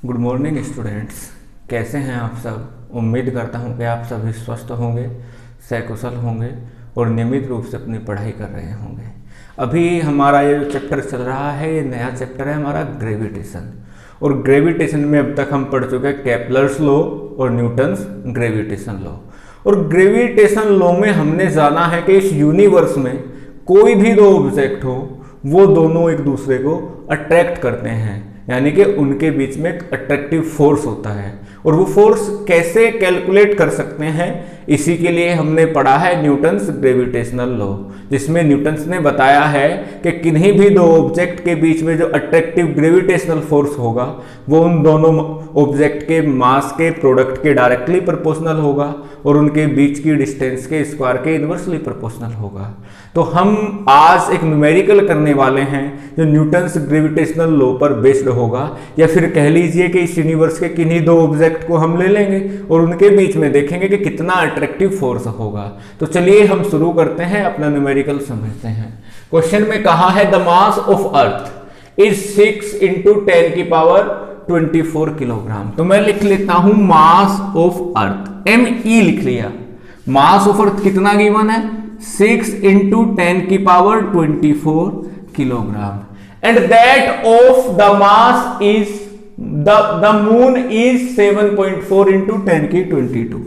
Good morning students. कैसे हैं आप सब। उम्मीद करता हूं कि आप सभी स्वस्थ होंगे, सकुशल होंगे और नियमित रूप से अपनी पढ़ाई कर रहे होंगे। अभी हमारा ये जो चैप्टर चल रहा है, ये नया चैप्टर है हमारा ग्रेविटेशन। और ग्रेविटेशन में अब तक हम पढ़ चुके हैं केपलर्स लॉ और न्यूटन्स ग्रेविटेशन लॉ। और ग्रेविटेशन लॉ में हमने जाना है कि इस यूनिवर्स में कोई भी दो ऑब्जेक्ट हो, वो दोनों एक दूसरे को अट्रैक्ट करते हैं, यानी कि उनके बीच में एक अट्रैक्टिव फोर्स होता है। और वो फोर्स कैसे कैलकुलेट कर सकते हैं, इसी के लिए हमने पढ़ा है न्यूटन्स ग्रेविटेशनल लॉ, जिसमें न्यूटन्स ने बताया है कि किन्हीं भी दो ऑब्जेक्ट के बीच में जो अट्रैक्टिव ग्रेविटेशनल फोर्स होगा वो उन दोनों ऑब्जेक्ट के मास के प्रोडक्ट के डायरेक्टली प्रोपोर्शनल होगा और उनके बीच की डिस्टेंस के स्क्वायर के इन्वर्सली प्रोपोर्शनल होगा। तो हम आज एक न्यूमेरिकल करने वाले हैं जो न्यूटन्स ग्रेविटेशनल लॉ पर बेस्ड होगा, या फिर कह लीजिए कि इस यूनिवर्स के किन्हीं दो ऑब्जेक्ट को हम ले लेंगे और उनके बीच में देखेंगे कि कितना अट्रैक्टिव फोर्स होगा। तो चलिए हम शुरू करते हैं, अपना न्यूमेरिकल समझते हैं। क्वेश्चन में कहा है the mass of earth is 6 × 10⁻24 kilogram. तो मैं लिख लेता हूं मास ऑफ अर्थ, ME लिख लिया। मास ऑफ अर्थ कितना गिवन है, 6 × 10⁻24 kilogram. And that of the mass is the moon is 7.4 × 10⁻22,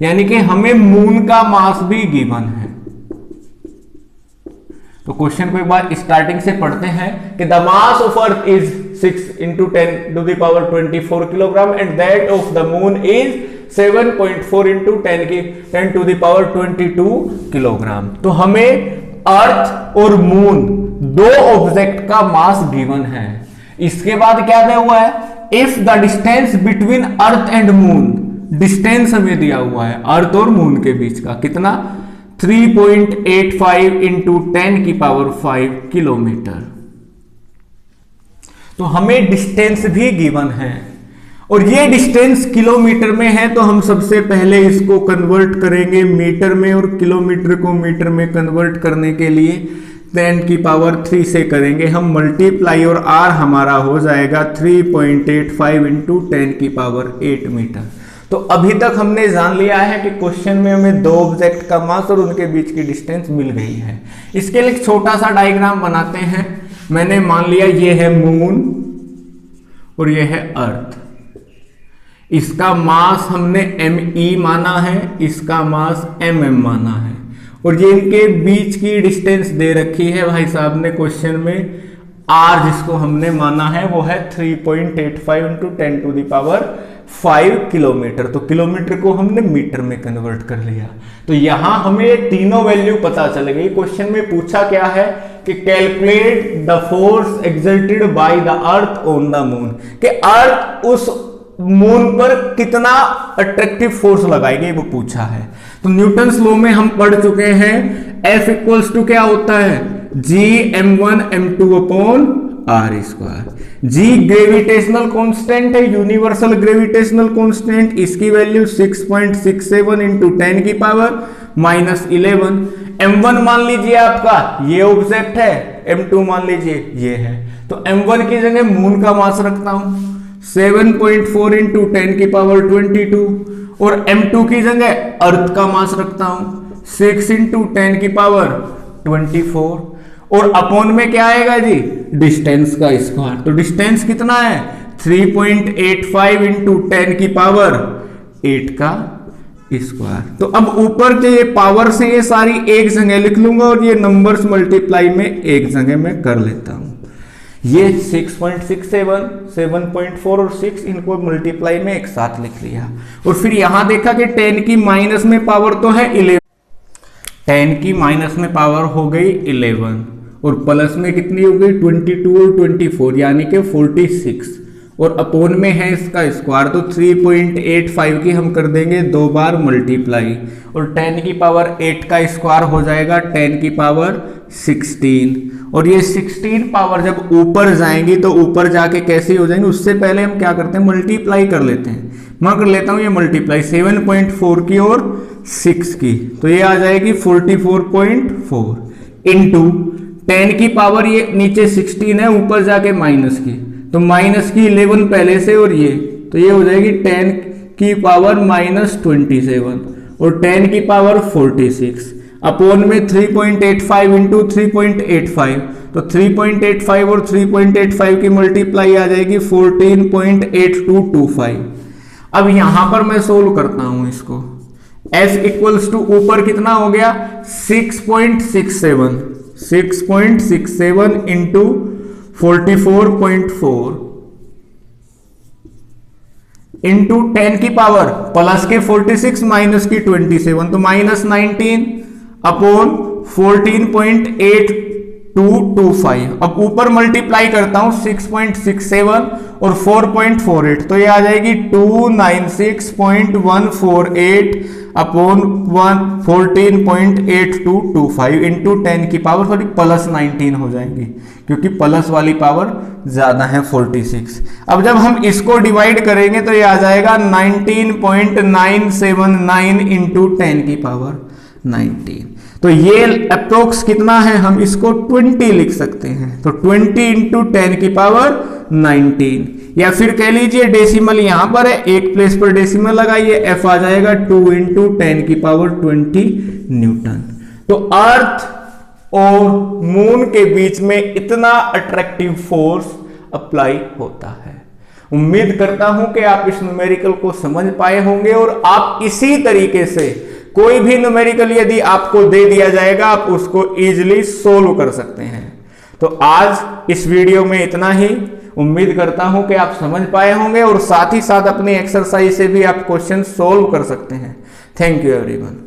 यानी कि हमें मून का मास भी गिवन है। तो क्वेश्चन को एक बार स्टार्टिंग से पढ़ते हैं कि the mass of earth is 6 × 10⁻24 kilogram and that of the moon is 7.4 × 10⁻22 kilogram. तो हमें अर्थ और मून दो ऑब्जेक्ट का मास गिवन है। इसके बाद क्या दिया हुआ है, if the distance between earth and moon, distance हमें दिया हुआ है अर्थ और मून के बीच का, कितना 3.85 × 10⁵ किलोमीटर। तो हमें डिस्टेंस भी गिवन है और ये डिस्टेंस किलोमीटर में है। तो हम सबसे पहले इसको कन्वर्ट करेंगे मीटर में, और किलोमीटर को मीटर में कन्वर्ट करने के लिए 10⁻³ से करेंगे हम मल्टीप्लाई, और r हमारा हो जाएगा 3.85 × 10⁸ मीटर। तो अभी तक हमने जान लिया है कि क्वेश्चन में हमें दो ऑब्जेक्ट का मास और उनके बीच की डिस्टेंस मिल गई है। इसके लिए एक छोटा सा डायग्राम बनाते हैं। मैंने मान लिया ये है मून और ये है अर्थ। इसका मास हमने ME माना है, इसका मास MM माना है, और ये इनके बीच की डिस्टेंस दे रखी है भाई साहब ने क्वेश्चन में। R जिसको हमने माना है वो है 3.85 × 10⁵ किलोमीटर। तो किलोमीटर को हमने मीटर में कन्वर्ट कर लिया। तो यहां हमें तीनों वैल्यू पता चल गई। क्वेश्चन में पूछा क्या है कि calculate the force exerted by the earth on the moon, कि अर्थ उस मून पर कितना अट्रैक्टिव फोर्स लगाएगी, वो पूछा है। तो न्यूटन्स लॉ में हम पढ़ चुके हैं F = क्या होता है, G m1m2/r²। G gravitational constant है, यूनिवर्सल ग्रेविटेशनल कांस्टेंट, इसकी वैल्यू 6.67 × 10⁻11। m1 मान लीजिए आपका ये ऑब्जेक्ट है, m2 मान लीजिए ये है। तो m1 की जगह मून का मास रखता हूं 7.4 × 10⁻22, और m2 की जगह अर्थ का मास रखता हूं 6 × 10⁻24, और अपॉन में क्या आएगा जी, डिस्टेंस का स्क्वायर। तो डिस्टेंस कितना है 3.85 × 10⁸ का स्क्वायर। तो अब ऊपर के ये पावर से ये सारी एक जगह लिख लूंगा और ये नंबर्स मल्टीप्लाई में एक जगह में कर लेता हूं। ये 6.67, 7.4 और 6 इनको मल्टीप्लाई में एक साथ लिख लिया। और फिर यहां देखा कि 10 की माइनस में पावर तो है 11, 10 की माइनस में पावर हो गई 11, और प्लस में कितनी हो गई 22 और 24, यानी कि 46, और अपोन में है इसका स्क्वायर। तो 3.85 की हम कर देंगे 2 बार मल्टीप्लाई, और 10⁸ का स्क्वायर हो जाएगा 10⁻16, और ये 16 पावर जब ऊपर जाएंगी तो ऊपर जाके कैसे हो जाएंगे, उससे पहले हम क्या करते हैं मल्टीप्लाई कर लेते हैं। मैं कर लेता हूं ये मल्टीप्लाई 7.4 की और 6 की, तो ये आ जाएगी 44.4 इंटू 10 की पावर, ये नीचे 16 है ऊपर जाके माइनस की, तो माइनस की 11 पहले से, और ये तो ये हो जाएगी 10 की पावर -27 और 10 की पावर 46 अपोन में 3.85 इंटू 3.85, तो 3.85 और 3.85 की मल्टीप्लाई आ जाएगी 14.8225। अब यहां पर मैं सोल्व करता हूं इसको। f इक्वल्स टू ऊपर कितना हो गया 6.67 इंटू 44.4 इंटू 10 की पावर प्लस के 46 माइनस की 27, तो -19 अपॉन 14.8225। अब ऊपर मल्टीप्लाई करता हूं 6.67 और 4.48, तो ये आ जाएगी 296.148 अपॉन 14.8225 इंटू 10 की पावर सॉरी +19 हो जाएंगी, क्योंकि प्लस वाली पावर ज्यादा है 46। अब जब हम इसको डिवाइड करेंगे तो ये आ जाएगा 19.979 इंटू 10 की पावर 19। तो ये अप्रोक्स कितना है, हम इसको 20 लिख सकते हैं, तो 20 इंटू 10 की पावर 19, या फिर कह लीजिए डेसिमल यहां पर है, एक प्लेस पर डेसिमल लगाइए, एफ आ जाएगा 2 इंटू 10 की पावर 20 न्यूटन। तो अर्थ और मून के बीच में इतना अट्रैक्टिव फोर्स अप्लाई होता है। उम्मीद करता हूं कि आप इस न्यूमेरिकल को समझ पाए होंगे और आप इसी तरीके से कोई भी न्यूमेरिकल यदि आपको दे दिया जाएगा आप उसको इजीली सोल्व कर सकते हैं। तो आज इस वीडियो में इतना ही। उम्मीद करता हूं कि आप समझ पाए होंगे और साथ ही साथ अपनी एक्सरसाइज से भी आप क्वेश्चन सोल्व कर सकते हैं। Thank you everyone.